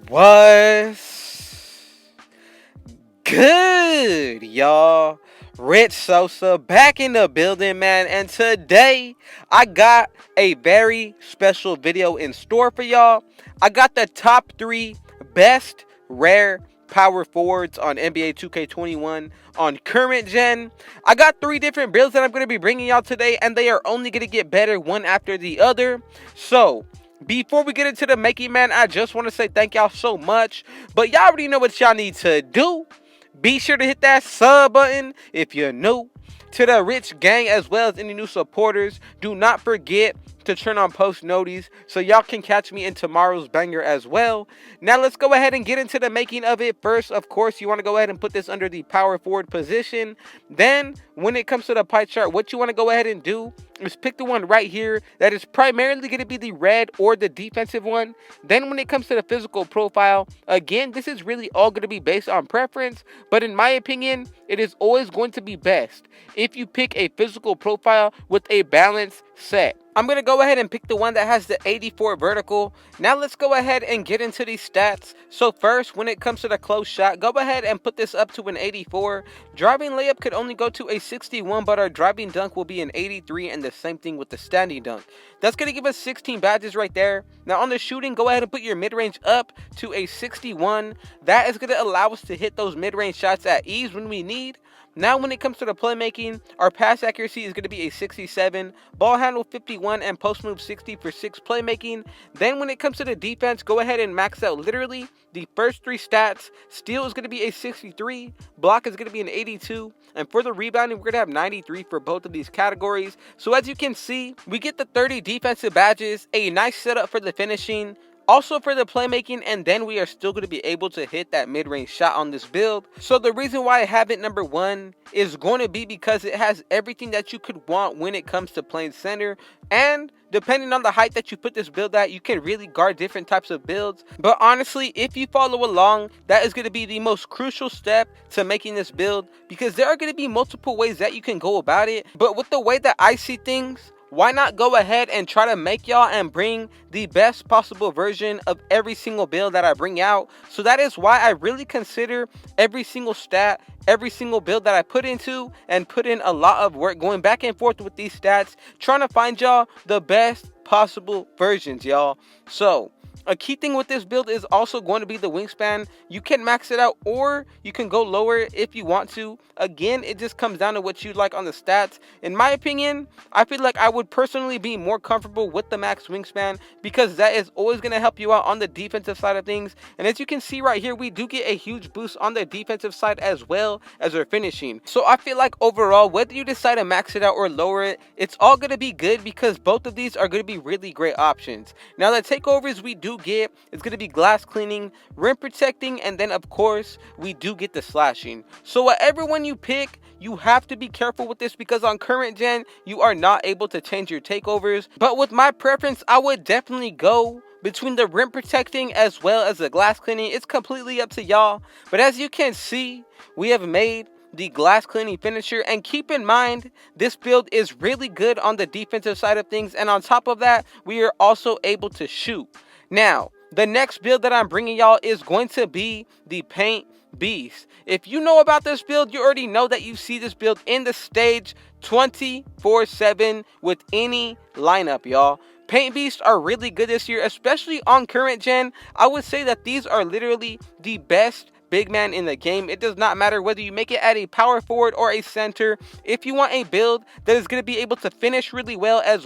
What's good, y'all? Rich Sosa back in the building, man. And today I got a very special video in store for y'all. I got the top 3 best rare power forwards on NBA 2K21 on current gen. I got 3 different builds that I'm going to be bringing y'all today, and they are only going to get better one after the other. So before we get into the making, man, I just want to say thank y'all so much. But y'all already know what y'all need to do. Be sure to hit that sub button if you're new to the Rich Gang, as well as any new supporters. Do not forget to turn on post notice so y'all can catch me in tomorrow's banger as well. Now let's go ahead and get into the making of it. First, of course, you want to go ahead and put this under the power forward position. Then when it comes to the pie chart, what you want to go ahead and do is pick the one right here that is primarily going to be the red or the defensive one. Then when it comes to the physical profile, again, this is really all going to be based on preference, but in my opinion, it is always going to be best if you pick a physical profile with a balanced set. I'm going to go ahead and pick the one that has the 84 vertical. Now let's go ahead and get into these stats. So first, when it comes to the close shot, go ahead and put this up to an 84. Driving layup could only go to a 61, but our driving dunk will be an 83, and the same thing with the standing dunk. That's going to give us 16 badges right there. Now on the shooting, go ahead and put your mid-range up to a 61. That is going to allow us to hit those mid-range shots at ease when we need. Now when it comes to the playmaking, our pass accuracy is going to be a 67, ball handle 51, and post move 60 for 6 playmaking. Then when it comes to the defense, go ahead and max out literally the first 3 stats. Steal is going to be a 63, block is going to be an 82, and for the rebounding, we're going to have 93 for both of these categories. So as you can see, we get the 30 defensive badges, a nice setup for the finishing, also for the playmaking, and then we are still going to be able to hit that mid-range shot on this build. So the reason why I have it number 1 is going to be because it has everything that you could want when it comes to playing center, and depending on the height that you put this build at, you can really guard different types of builds. But honestly, if you follow along, that is going to be the most crucial step to making this build, because there are going to be multiple ways that you can go about it. But with the way that I see things, why not go ahead and try to make y'all and bring the best possible version of every single build that I bring out? So that is why I really consider every single stat, every single build that I put into, and put in a lot of work going back and forth with these stats, trying to find y'all the best possible versions, y'all. So a key thing with this build is also going to be the wingspan. You can max it out, or you can go lower if you want to. Again, it just comes down to what you like on the stats. In my opinion, I feel like I would personally be more comfortable with the max wingspan, because that is always going to help you out on the defensive side of things. And as you can see right here, we do get a huge boost on the defensive side as well as our finishing. So I feel like overall, whether you decide to max it out or lower it, it's all going to be good, because both of these are going to be really great options. Now the takeovers we do get is going to be glass cleaning, rim protecting, and then of course we do get the slashing. So whatever one you pick, you have to be careful with this, because on current gen you are not able to change your takeovers. But with my preference, I would definitely go between the rim protecting as well as the glass cleaning. It's completely up to y'all, but as you can see, we have made the glass cleaning finisher. And keep in mind, this build is really good on the defensive side of things, and on top of that, we are also able to shoot. Now the next build that I'm bringing y'all is going to be the Paint Beast. If you know about this build, you already know that you see this build in the stage 24/7 with any lineup, y'all. Paint Beasts are really good this year, especially on current gen. I would say that these are literally the best big man in the game. It does not matter whether you make it at a power forward or a center. If you want a build that is going to be able to finish really well as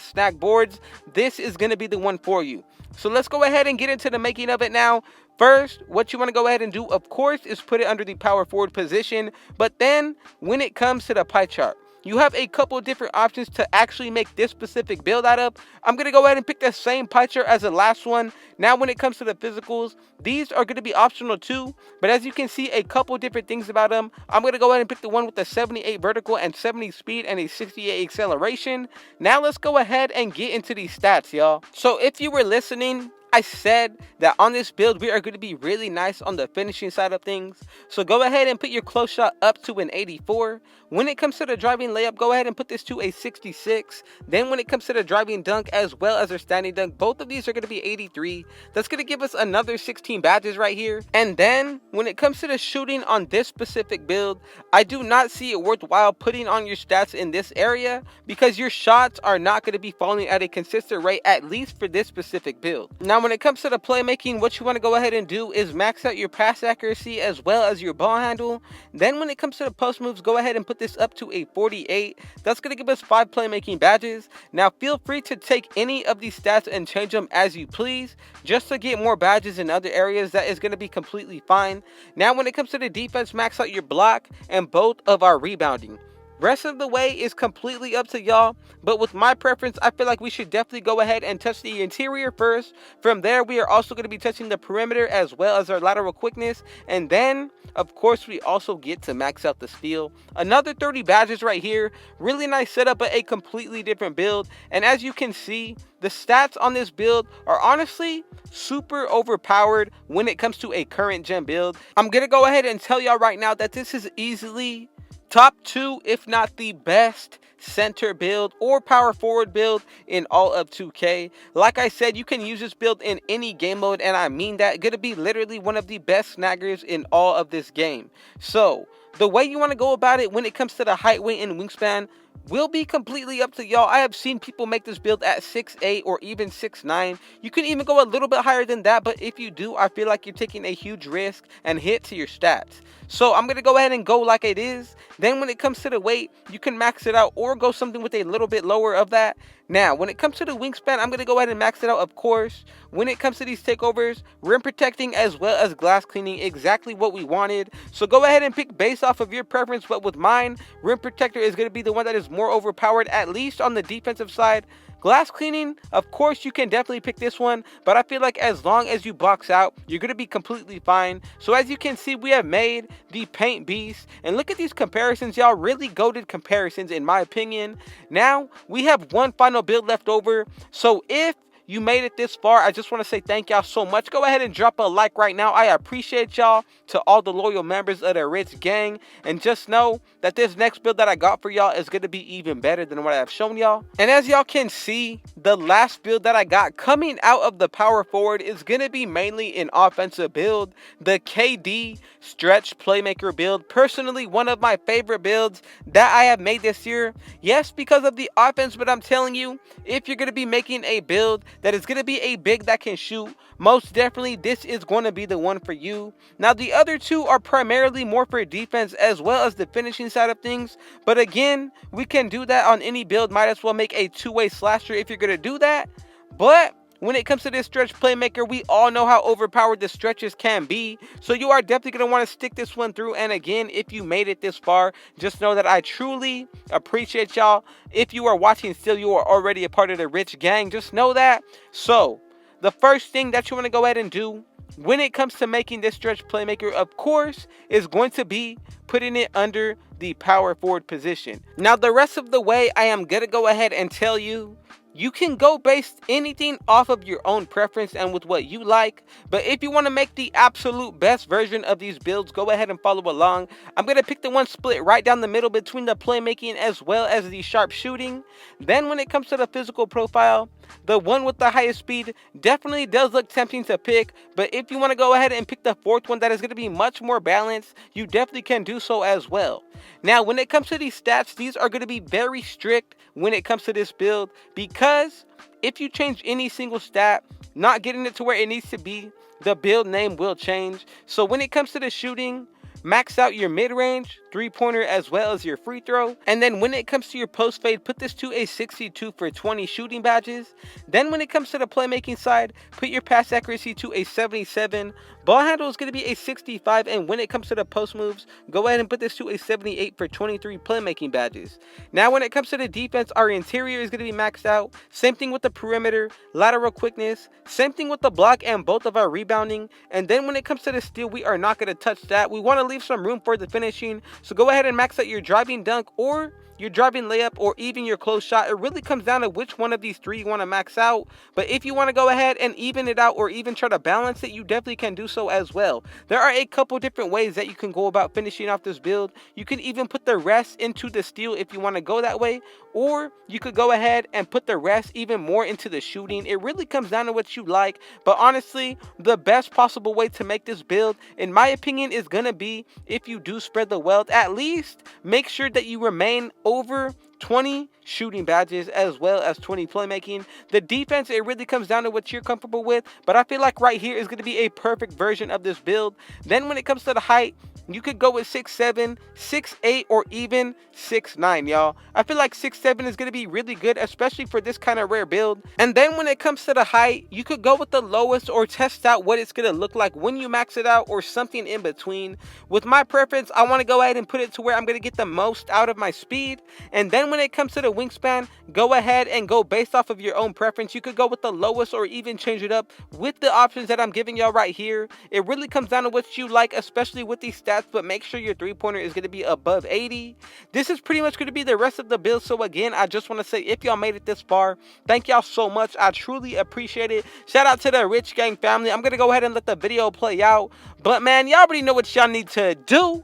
snack boards, this is going to be the one for you. So let's go ahead and get into the making of it now. First, what you want to go ahead and do, of course, is put it under the power forward position. But then when it comes to the pie chart, you have a couple of different options to actually make this specific build out of. I'm going to go ahead and pick the same pie chart as the last one. Now when it comes to the physicals, these are going to be optional too, but as you can see a couple different things about them. I'm going to go ahead and pick the one with the 78 vertical and 70 speed and a 68 acceleration. Now let's go ahead and get into these stats, y'all. So if you were listening, I said that on this build, we are going to be really nice on the finishing side of things. So go ahead and put your close shot up to an 84. When it comes to the driving layup, go ahead and put this to a 66. Then when it comes to the driving dunk as well as our standing dunk, both of these are going to be 83. That's going to give us another 16 badges right here. And then when it comes to the shooting on this specific build, I do not see it worthwhile putting on your stats in this area because your shots are not going to be falling at a consistent rate, at least for this specific build. Now when it comes to the playmaking, what you want to go ahead and do is max out your pass accuracy as well as your ball handle. Then when it comes to the post moves, go ahead and put this up to a 48. That's going to give us 5 playmaking badges. Now feel free to take any of these stats and change them as you please, just to get more badges in other areas. That is going to be completely fine. Now when it comes to the defense, max out your block and both of our rebounding. Rest of the way is completely up to y'all, but with my preference, I feel like we should definitely go ahead and touch the interior first. From there, we are also going to be touching the perimeter as well as our lateral quickness, and then of course we also get to max out the steal. Another 30 badges right here. Really nice setup, but a completely different build. And as you can see, the stats on this build are honestly super overpowered when it comes to a current gen build. I'm gonna go ahead and tell y'all right now that this is easily top 2, if not the best center build or power forward build in all of 2K. Like I said, you can use this build in any game mode, and I mean that. Gonna be literally one of the best snaggers in all of this game. So the way you want to go about it when it comes to the height, weight, and wingspan will be completely up to y'all. I have seen people make this build at 6'8" or even 6'9". You can even go a little bit higher than that, but if you do, I feel like you're taking a huge risk and hit to your stats. So I'm going to go ahead and go like it is. Then when it comes to the weight, you can max it out or go something with a little bit lower of that. Now, when it comes to the wingspan, I'm going to go ahead and max it out, of course. When it comes to these takeovers, rim protecting as well as glass cleaning, exactly what we wanted. So go ahead and pick based off of your preference, but with mine, rim protector is going to be the one that is more overpowered, at least on the defensive side. Glass cleaning, of course, you can definitely pick this one, but I feel like as long as you box out, you're going to be completely fine. So as you can see, we have made the paint beast, and look at these comparisons, y'all. Really goated comparisons in my opinion. Now we have one final build left over, so if you made it this far, I just want to say thank y'all so much. Go ahead and drop a like right now. I appreciate y'all, to all the loyal members of the Rich Gang. And just know that this next build that I got for y'all is going to be even better than what I have shown y'all. And as y'all can see, the last build that I got coming out of the power forward is going to be mainly an offensive build. The KD stretch playmaker build. Personally, one of my favorite builds that I have made this year. Yes, because of the offense, but I'm telling you, if you're going to be making a build that is going to be a big that can shoot, most definitely this is going to be the one for you. Now the other two are primarily more for defense as well as the finishing side of things, but again, we can do that on any build. Might as well make a two-way slasher if you're going to do that. But when it comes to this stretch playmaker, we all know how overpowered the stretches can be. So you are definitely going to want to stick this one through. And again, if you made it this far, just know that I truly appreciate y'all. If you are watching still, you are already a part of the Rich Gang. Just know that. So the first thing that you want to go ahead and do when it comes to making this stretch playmaker, of course, is going to be putting it under the power forward position. Now the rest of the way, I am going to go ahead and tell you, you can go based anything off of your own preference and with what you like. But if you want to make the absolute best version of these builds, go ahead and follow along. I'm going to pick the one split right down the middle between the playmaking as well as the sharp shooting. Then when it comes to the physical profile, the one with the highest speed definitely does look tempting to pick. But if you want to go ahead and pick the fourth one that is going to be much more balanced, you definitely can do so as well. Now, when it comes to these stats, these are going to be very strict when it comes to this build, because if you change any single stat, not getting it to where it needs to be, the build name will change. So when it comes to the shooting, max out your mid-range, three-pointer, as well as your free throw. And then when it comes to your post fade, put this to a 62 for 20 shooting badges. Then when it comes to the playmaking side, put your pass accuracy to a 77. Ball handle is going to be a 65. And when it comes to the post moves, go ahead and put this to a 78 for 23 playmaking badges. Now when it comes to the defense, our interior is going to be maxed out. Same thing with the perimeter, lateral quickness. Same thing with the block and both of our rebounding. And then when it comes to the steal, we are not going to touch that. We want to leave some room for the finishing. So go ahead and max out your driving dunk, or your driving layup, or even your close shot. It really comes down to which one of these three you want to max out. But if you want to go ahead and even it out or even try to balance it, you definitely can do so as well. There are a couple different ways that you can go about finishing off this build. You can even put the rest into the steal if you want to go that way, or you could go ahead and put the rest even more into the shooting. It really comes down to what you like, but honestly, the best possible way to make this build, in my opinion, is gonna be, if you do spread the wealth, at least make sure that you remain over 20 shooting badges as well as 20 playmaking. The defense, it really comes down to what you're comfortable with, but I feel like right here is going to be a perfect version of this build. Then when it comes to the height, you could go with 6'7", 6'8", or even 6'9", y'all. I feel like 6'7" is going to be really good, especially for this kind of rare build. And then when it comes to the height, you could go with the lowest or test out what it's going to look like when you max it out, or something in between. With my preference, I want to go ahead and put it to where I'm going to get the most out of my speed. And then when it comes to the wingspan, go ahead and go based off of your own preference. You could go with the lowest or even change it up with the options that I'm giving y'all right here. It really comes down to what you like, especially with these stats, but make sure your three-pointer is going to be above 80. This is pretty much going to be the rest of the build. So again, I just want to say, if y'all made it this far, thank y'all so much. I truly appreciate it. Shout out to the Rich Gang family. I'm going to go ahead and let the video play out, but man, y'all already know what y'all need to do.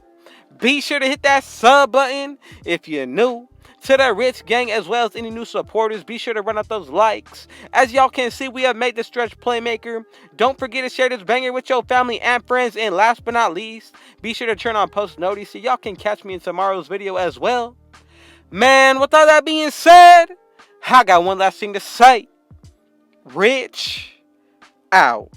Be sure to hit that sub button if you're new to the Rich Gang, as well as any new supporters. Be sure to run up those likes. As y'all can see, we have made the stretch Playmaker. Don't forget to share this banger with your family and friends. And last but not least, be sure to turn on post notice so y'all can catch me in tomorrow's video as well. Man, with all that being said, I got one last thing to say. Rich out.